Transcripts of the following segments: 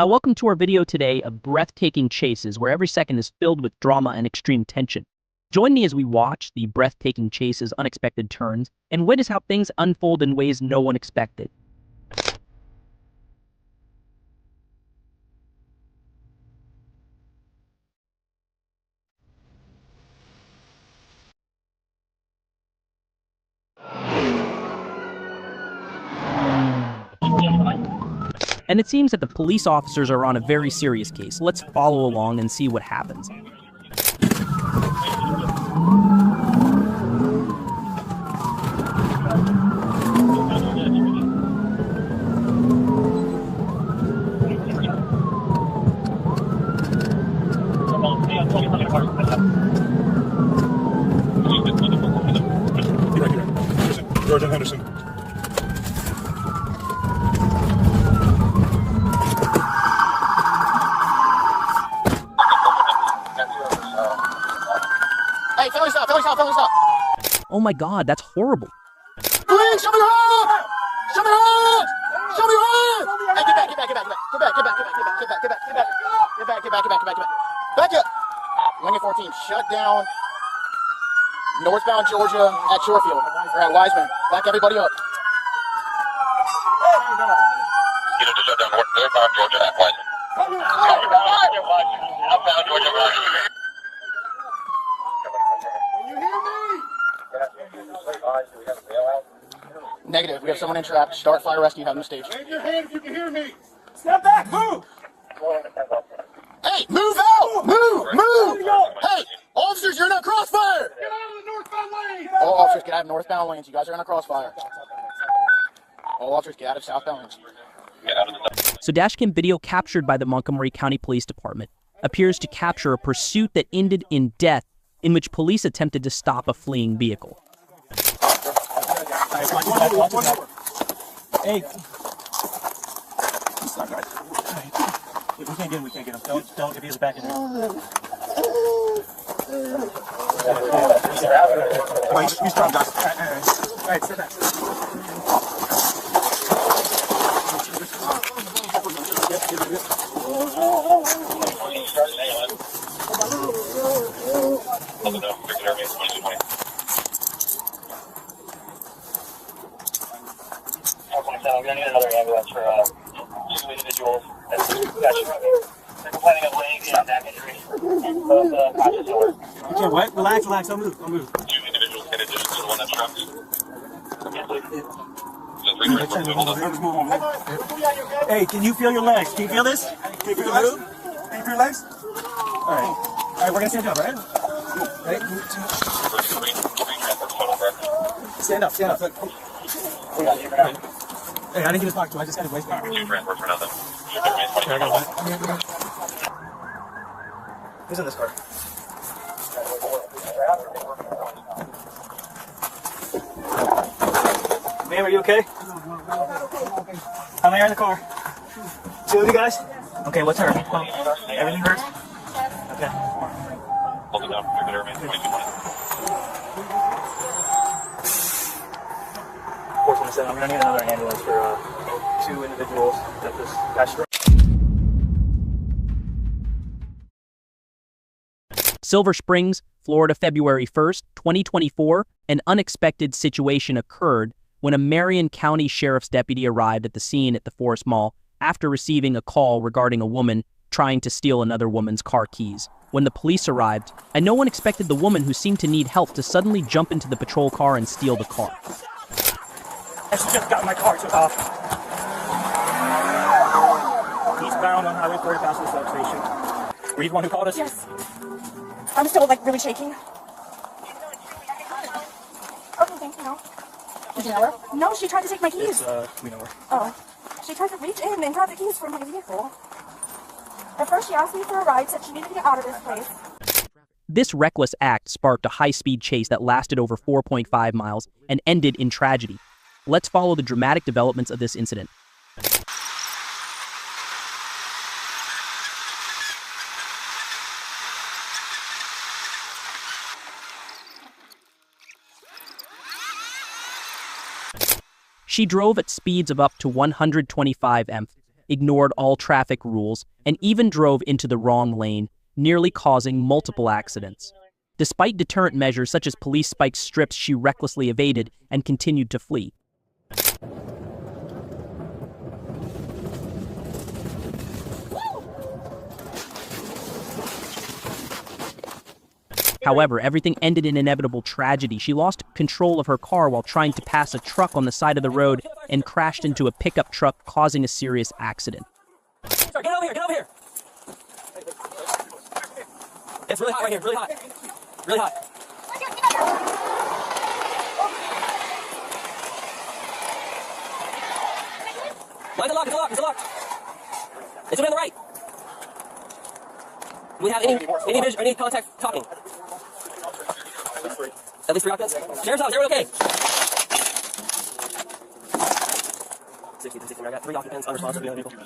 Welcome to our video today of breathtaking chases, where every second is filled with drama and extreme tension. Join me as we watch the breathtaking chases' unexpected turns and witness how things unfold in ways no one expected. And it seems that the police officers are on a very serious case. Let's follow along and see what happens. George and Henderson. Hey, family stop, family stop, family stop. Oh my god, that's horrible. Please, show me your hand! Show me your hand! Show me your hand! Hey, get back, get back, get back, get back, get back, get back, get back, get back, get back, get back, get back, get back, get back, get back. Back up. Wing 14, shut down. Northbound Georgia at Shorefield. All right, Wiseman, back everybody up. You know to shut down northbound Georgia at Wiseman. Outbound Georgia, Wiseman. Negative. We have someone entrapped. Start fire rescue. Have them staged. Raise your hand if you can hear me. Step back. Move. Hey, move out. Move. Hey, officers, you're in a crossfire. Get out of the northbound lane. All officers, get out of northbound lanes. You guys are in a crossfire. All officers, get out of southbound lanes. So dashcam video captured by the Montgomery County Police Department appears to capture a pursuit that ended in death, in which police attempted to stop a fleeing vehicle. Hey. Stop, guys. If we can't get him, we can't get him. Don't if he's back in there. Wait, you strong, guys. All right, sit back. We're going to need another ambulance for two individuals that they're complaining of leg and neck injuries and both conscious or. Okay, what? Relax, don't move, Two individuals in addition to the one that's trapped. Hey, can you feel your legs? Can you feel this? Can you feel your legs? Can you feel your legs? Alright, we're gonna stand up, right? Ready? Stand up. Hey, I didn't get his pocket, I just got his waistband. Who's in this car? Ma'am, are you okay? How many are in the car? Two of you guys? Okay, what's her? Everything hurts? Okay. Hold it down. I'm going to need another ambulance for two individuals that this guy struck. Silver Springs, Florida, February 1st, 2024, an unexpected situation occurred when a Marion County Sheriff's deputy arrived at the scene at the Forest Mall after receiving a call regarding a woman trying to steal another woman's car keys. When the police arrived, and no one expected the woman who seemed to need help to suddenly jump into the patrol car and steal the car. I just got my car took off. Eastbound on Highway 40 past the substation. Were you the one who called us? Yes. I'm still really shaking. Okay, thank you. Did you know her? No, she tried to take my keys. We know her. Oh. She tried to reach in and grab the keys from my vehicle. At first she asked me for a ride, said she needed to get out of this place. This reckless act sparked a high-speed chase that lasted over 4.5 miles and ended in tragedy. Let's follow the dramatic developments of this incident. She drove at speeds of up to 125 mph, ignored all traffic rules, and even drove into the wrong lane, nearly causing multiple accidents. Despite deterrent measures such as police spiked strips, she recklessly evaded and continued to flee. However, everything ended in inevitable tragedy. She lost control of her car while trying to pass a truck on the side of the road and crashed into a pickup truck, causing a serious accident. Sorry, get over here, get over here! It's really hot right here, really hot. Really hot. Light the lock, it's locked, it's locked. It's on the right. Do we have any contact talking? At least 3 occupants? Sheriff's office, everyone okay? 60 to 60, I got 3 occupants unresponsive behind the vehicle.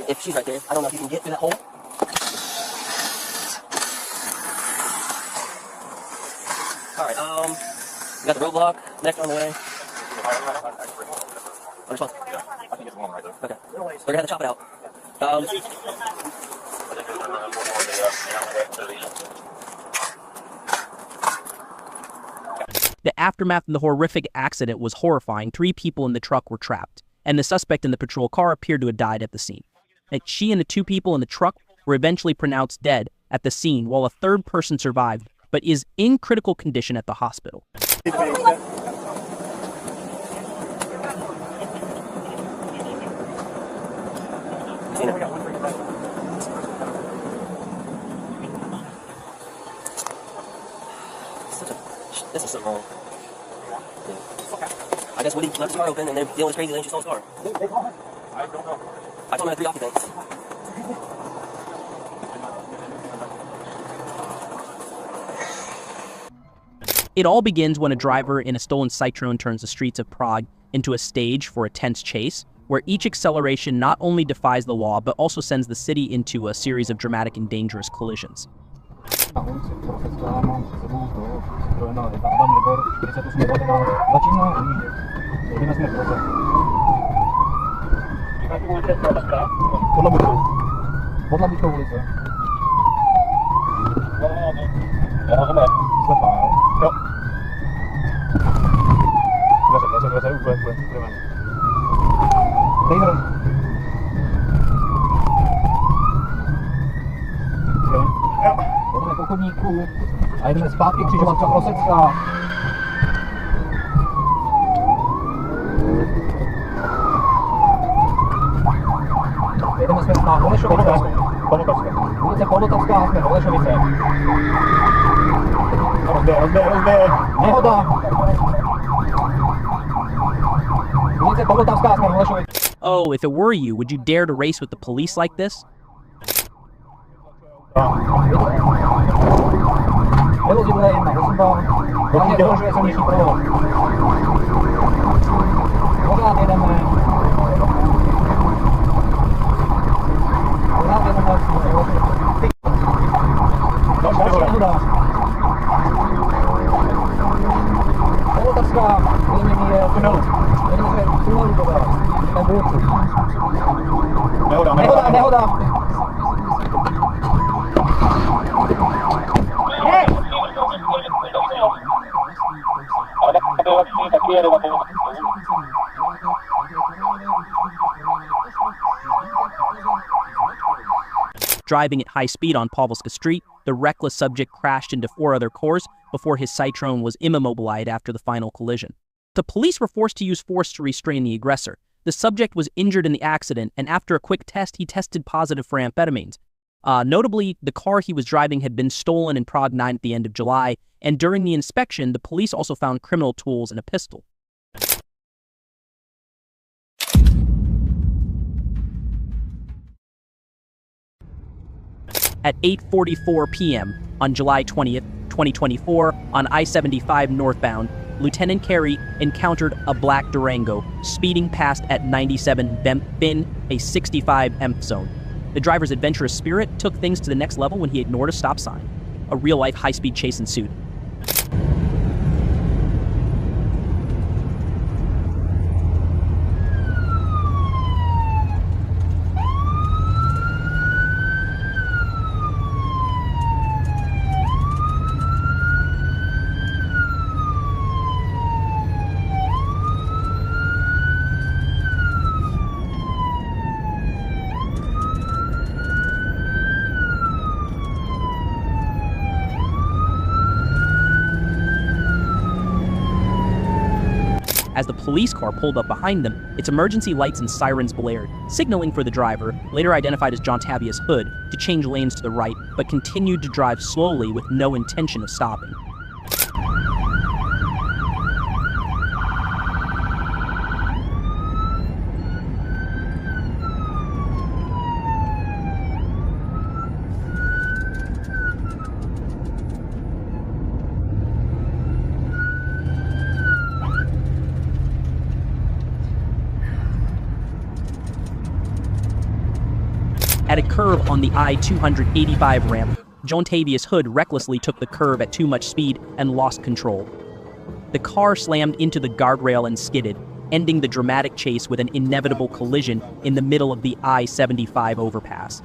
If she's right there, I don't know if you can get through that hole. Alright, we got the roadblock, next on the way. Unresponsive. Okay. We're gonna have to chop it out. The aftermath of the horrific accident was horrifying. 3 people in the truck were trapped, and the suspect in the patrol car appeared to have died at the scene. She and the 2 people in the truck were eventually pronounced dead at the scene, while a 3rd person survived, but is in critical condition at the hospital. This is something wrong. I guess Woody left his car open and they're dealing with crazy lane. She stole his car. I don't know. I told him I had 3 occupants. It all begins when a driver in a stolen Citroen turns the streets of Prague into a stage for a tense chase, where each acceleration not only defies the law, but also sends the city into a series of dramatic and dangerous collisions. A jdeme zpátky křižovatka Rosecká. Jedeme jsme na Holešovice. Ulice Podotavská, jsme Holešovice. Rozběh. Nehoda. Ulice Podotavská, jsme Holešovice. Oh, if it were you, would you dare to race with the police like this? Velozidle 1, 8 hlavně ohrožuje silniční provoz. Pořád jedeme. Další nehoda. Polotavská, nyní je tunelu. Jedeme se v tunelu dodat. Nehoda. Driving at high speed on Pavlovska Street, the reckless subject crashed into 4 other cars before his Citroen was immobilized after the final collision. The police were forced to use force to restrain the aggressor. The subject was injured in the accident, and after a quick test, he tested positive for amphetamines. Notably, the car he was driving had been stolen in Prague 9 at the end of July, and during the inspection, the police also found criminal tools and a pistol. At 8:44 p.m. on July 20th, 2024, on I-75 northbound, Lieutenant Carey encountered a black Durango speeding past at 97 in a 65 EMF zone. The driver's adventurous spirit took things to the next level when he ignored a stop sign. A real-life high-speed chase ensued. police car pulled up behind them, its emergency lights and sirens blared, signaling for the driver, later identified as John Tavius Hood, to change lanes to the right, but continued to drive slowly with no intention of stopping. At a curve on the I-285 ramp, John Tavius Hood recklessly took the curve at too much speed and lost control. The car slammed into the guardrail and skidded, ending the dramatic chase with an inevitable collision in the middle of the I-75 overpass.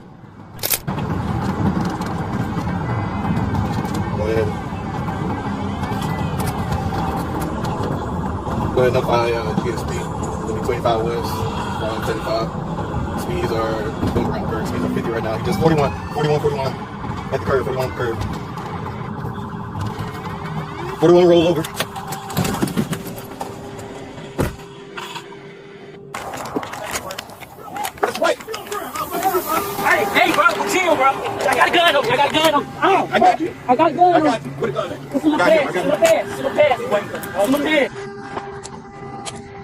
Go ahead, notify GSP. 25 west, 175. Speeds are going around curve. Speeds are 50 right now. Just 41. At the curve, 41 curve. 41 roll over. That's right. Hey, bro, chill, bro. I got a gun on me. I got a gun on me. I got you. I got a gun on me. What is that? It's in my pants. It's in my pants. It's in my pants. It's in my pants.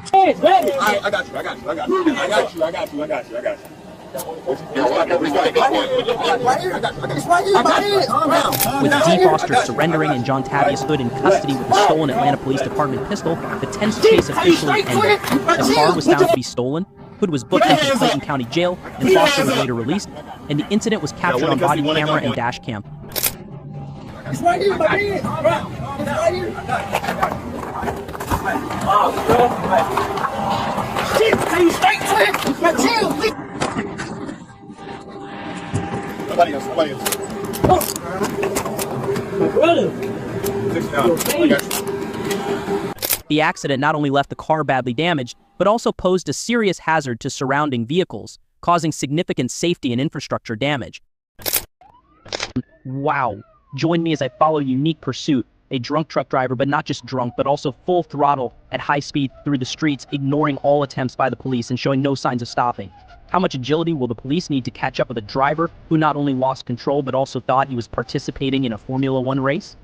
Hey, grab it. I got you. With D. Foster surrendering and John Tavius Hood in custody with the stolen Atlanta Police Department pistol, the tense chase officially ended. The car was found to be stolen, Hood was booked into Clayton County Jail, and Foster was later released, and the incident was captured on body camera and dash cam. It's right here, my man. It's right here. Chill, straight to Chill. Nobody else. my brother. I got you. The accident not only left the car badly damaged, but also posed a serious hazard to surrounding vehicles, causing significant safety and infrastructure damage. Wow. Join me as I follow Unique Pursuit, a drunk truck driver, but not just drunk, but also full throttle at high speed through the streets, ignoring all attempts by the police and showing no signs of stopping. How much agility will the police need to catch up with a driver who not only lost control, but also thought he was participating in a Formula One race?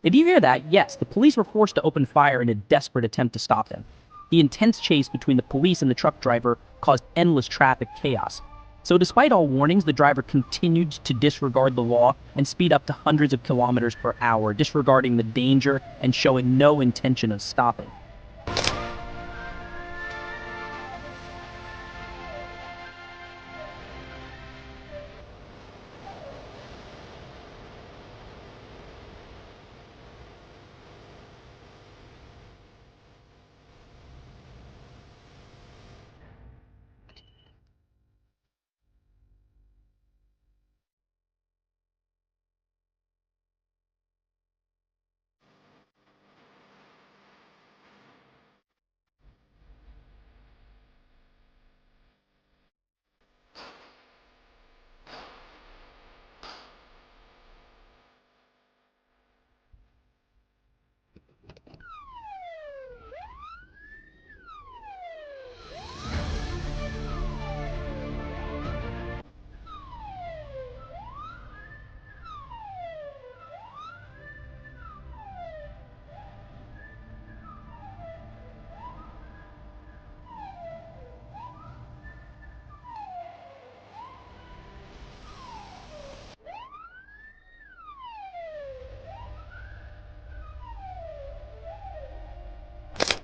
Did you hear that? Yes, the police were forced to open fire in a desperate attempt to stop them. The intense chase between the police and the truck driver caused endless traffic chaos. So despite all warnings, the driver continued to disregard the law and speed up to hundreds of kilometers per hour, disregarding the danger and showing no intention of stopping.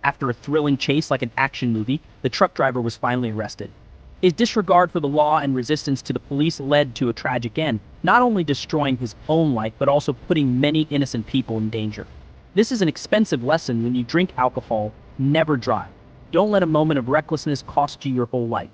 After a thrilling chase like an action movie, the truck driver was finally arrested. His disregard for the law and resistance to the police led to a tragic end, not only destroying his own life, but also putting many innocent people in danger. This is an expensive lesson: when you drink alcohol, never drive. Don't let a moment of recklessness cost you your whole life.